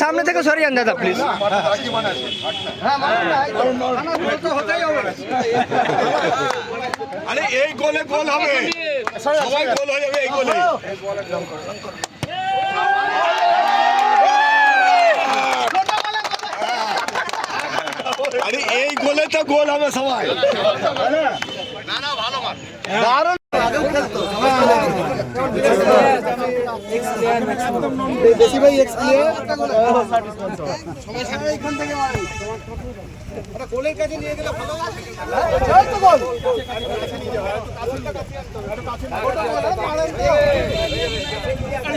সামনে থেকে সরিয়ে আন দাদা প্লিজ। আরে এই গোলে গোল হবে, সবাই গোল হয়ে যাবে এই গোলে। আরে এই গোলে তো গোল হবে সবাই। না না ভালো মার, দারুণ। বেশি ভাই এক্স প্লেয়ার সবাই সামনে এখান থেকে মারে। আরে গোলের কাছে নিয়ে গেলে ভালো হয়। এই তো গোল।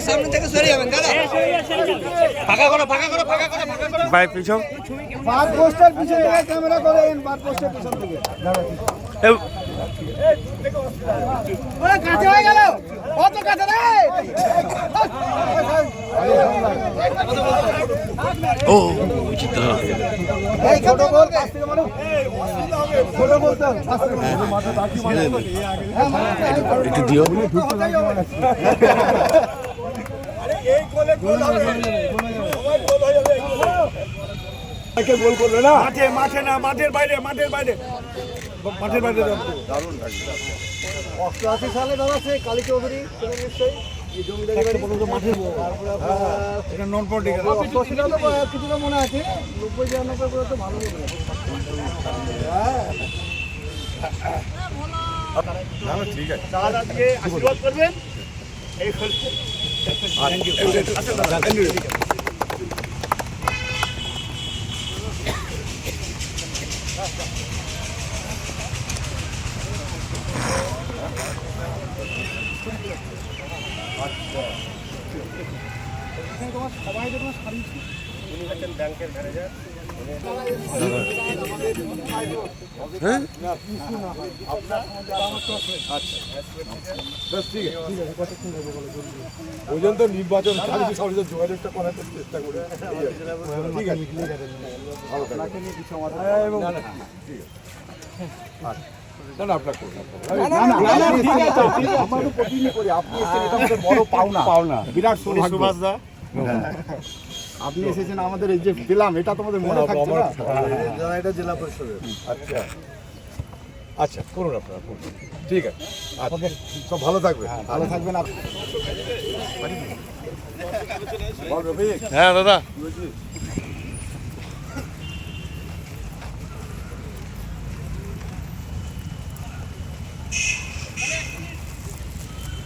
সামনে থেকে সরে যাবেন দাদা। ফাঁকা করো ফাঁকা করো ফাঁকা করো ফাঁকা করো ভাই পিছন বার পোস্টার পিছনে থেকে ক্যামেরা করেন, বার পোস্টার পিছন থেকে। ওরে কাছে হয়ে গেল, কত কাছে রে। ও জিতা এই ছোট বল কাছ থেকে মারো। ছোট বল তো আস্তে করে মাথা বাকি মারো। একটু দিও। আরে এই গোলে গোল হবে, সবাই গোল হয়ে যাবে। কে গোল করবে না? মাঠে মাঠে না, মাঠের বাইরে, মাঠের বাইরে, মাঠের বাইরে। দারুণ থাকবে। 88 সালে দাদা সে কালী চৌধুরী ছিলেন নিশ্চয়ই। এই জমিদারি বাড়ি মাঠে এটা নন পলিটিক্যাল। 88 সালে তো কিছুটা মনে আছে, 90-92 করে তো ভালো হবে। না ঠিক আছে। দাদা আজকে আশীর্বাদ করবেন এই খেলতে। Thank you. তোমার সবাই তো তোমার শাড়ি উনি হচ্ছেন ব্যাংকের ম্যানেজার। ওই জন্য তো নির্বাচন সবাই যোগাযোগটা করার চেষ্টা করি। ঠিক আছে, ভালো থাকবেন। না না আপনার করুন, আমরা তো প্রতিদিনই করি। আপনি এসেছেন, এটা আমাদের বড় পাওনা, বিরাট সৌভাগ্য। সুভাষ দা আপনি এসেছেন, আমাদের এই যে পেলাম, এটা তোমাদের মনে থাকছে না। এটা জেলা পরিষদের। আচ্ছা আচ্ছা, করুন আপনারা করুন। ঠিক আছে, আচ্ছা সব ভালো থাকবে। ভালো থাকবেন আপনি। হ্যাঁ দাদা,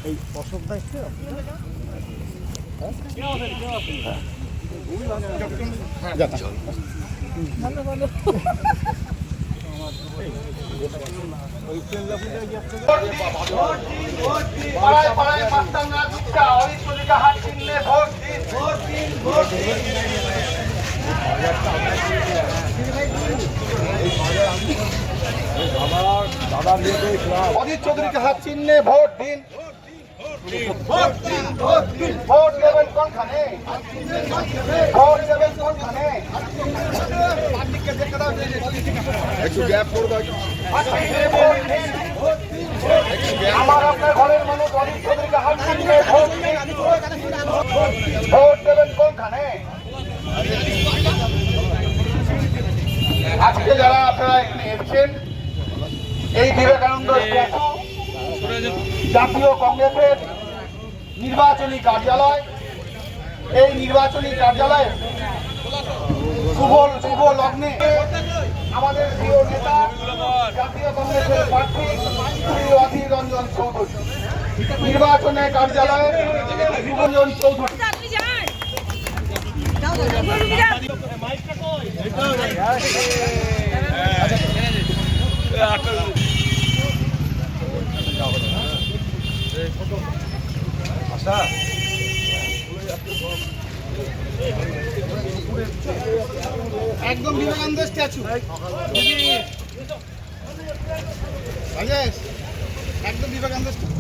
এই অশোক দা এসছে? অজিত চৌধুরীকে হাত চিহ্নে ভোট দিন। ভোট দেবেন কোনখানে? ভোট দেবেন কোনখানে? একটু গ্যাপ করে দাও। আমার আপনার ঘরের মানুষ অজিত চৌধুরীকে হাত চিহ্নে ভোট দিন। ভোট দেবেন কোনখানে? আজকে যারা আপনারা এখানে এসেছেন, এই বিবেকানন্দ স্ট্যাচু জাতীয় কংগ্রেসের নির্বাচনী কার্যালয়। এই নির্বাচনী কার্যালয়ে শুভ লগ্নে আমাদের প্রিয় নেতা জাতীয় কংগ্রেসের প্রার্থী শ্রী অধীর রঞ্জন চৌধুরী নির্বাচনে কার্যালয়ে শুভ রঞ্জন চৌধুরী। একদম বিবেকানন্দ স্ট্যাচু, একদম বিবেকানন্দ স্ট্যাচু।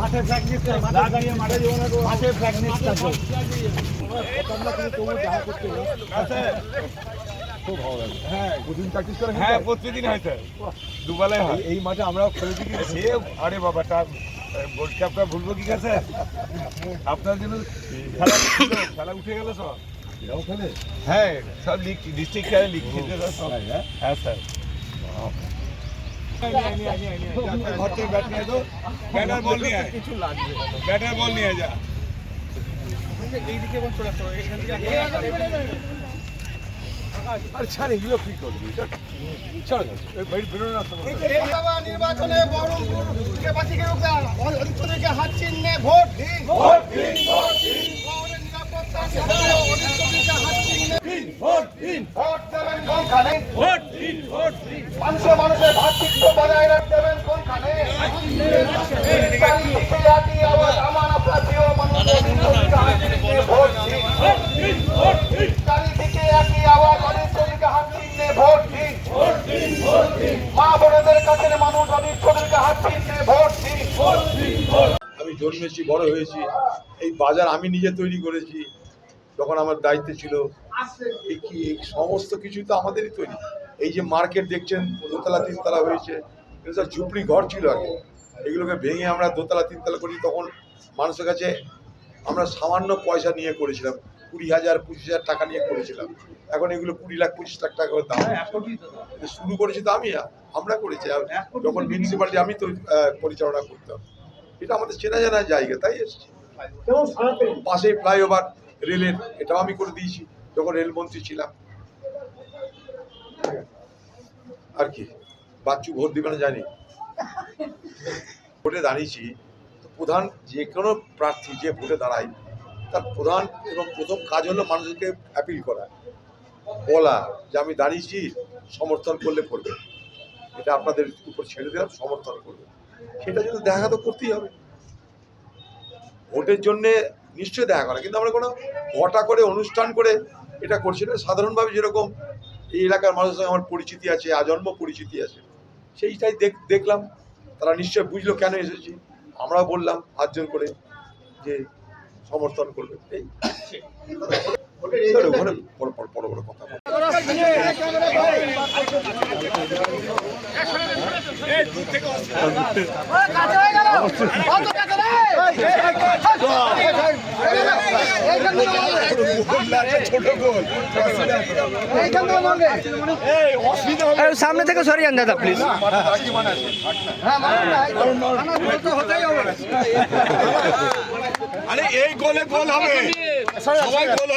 মাঠে প্র্যাকটিস করে মাঠে যাবো না, মাঠে প্র্যাকটিস করবো। খুব ভালো লাগে। হ্যাঁ, প্রতিদিন প্র্যাকটিস করে। হ্যাঁ, প্রতিদিন হয় স্যার, দুবেলায় হয়। এই মাঠে আমরা খেলেছি কি সে, আরে বাবা, গোল্ড কাপটা ভুলবো কি আছে আপনার জন্য? খেলা উঠে গেল সব। হ্যাঁ, সব লিগ, ডিস্ট্রিক্ট খেলে, লিগ খেলতে সব। হ্যাঁ স্যার, ঘর থেকে ব্যাট নিয়ে তো, ব্যাটার বল নিয়ে আয়, কিছু লাগবে, ব্যাটার বল নিয়ে যা। এইদিকে বল চলে আসো, এখান থেকে আর ছাড়, এগুলো কি করবি? ছাড়, বেরোনো না। লোকসভা নির্বাচনে বহরমপুর নির্বাচনী অধিকারীকে হাত চিহ্নে ভোট দিন। শহরের নিরাপত্তা সহ অধিকারীকে হাত চিহ্নে ভোট দেবেন কোনখানে? মানুষের ভাতৃত্ব বজায় রাখতে দেবেন কোনখানে? চারিদিকে একই আওয়াজ, আমার আপনার প্রিয় মানুষের অধিকারীকে হাত চিহ্নে ভোট দিন। চারিদিকে একই আওয়াজ, অধিকারীকে হাত চিহ্নে ভোট দিন। মা বোনেদের কাছে মানুষ অধিকারীকে হাত চিহ্নে ভোট দিন। আমি জন্মেছি, বড় হয়েছি, এই বাজার আমি নিজে তৈরি করেছি যখন আমার দায়িত্বে ছিল। এই সমস্ত কিছু তো আমাদেরই তৈরি। এই যে মার্কেট দেখছেন, দোতলা তিনতলা হয়েছে, এগুলো সব ঝুপড়ি ঘর ছিল আগে। এগুলোকে ভেঙে আমরা দোতলা তিনতলা করি। তখন মানুষের কাছে আমরা সামান্য পয়সা নিয়ে করেছিলাম, 20,000 25,000 টাকা নিয়ে করেছিলাম। এখন এগুলো 20 লাখ 25 লাখ টাকা করে দাম। শুরু করেছি তো আমরা করেছি। যখন মিউনিসিপ্যালিটি আমি তো পরিচালনা করতাম। এটা আমাদের চেনা জানা জায়গা, তাই এসেছি। পাশে ফ্লাইওভার রেলের, এটাও আমি করে দিয়েছি যখন রেলমন্ত্রী ছিলাম। আর কি, বাচ্চু ভোট দিবে না জানি, ভোটে দাঁড়িয়েছি। প্রধান যে কোনো প্রার্থী যে ভোটে দাঁড়ায়, তার প্রধান এবং প্রথম কাজ হলো মানুষকে অ্যাপিল করা, বলা যে আমি দাঁড়িয়েছি, সমর্থন করলে করবে। এটা আপনাদের উপর ছেড়ে দিলাম, সমর্থন করবে। সেটা যদি দেখা তো করতেই হবে। ভোটের জন্যে নিশ্চয়ই দেখা করা, কিন্তু আমরা কোনো ঘটা করে অনুষ্ঠান করে এটা করছি না। সাধারণভাবে যেরকম এই এলাকার মানুষের সঙ্গে আমার পরিচিতি আছে, আজন্ম পরিচিতি আছে, সেইটাই দেখলাম। তারা নিশ্চয় বুঝলো কেন এসেছি। আমরাও বললাম আটজন করে যে সমর্থন করবে। এই ওখানে বড় বড় কথা সামনে থেকে সরিয়ে আন দাদা প্লিজ। আরে এই গোলে গোল হবে, সবাই গোল।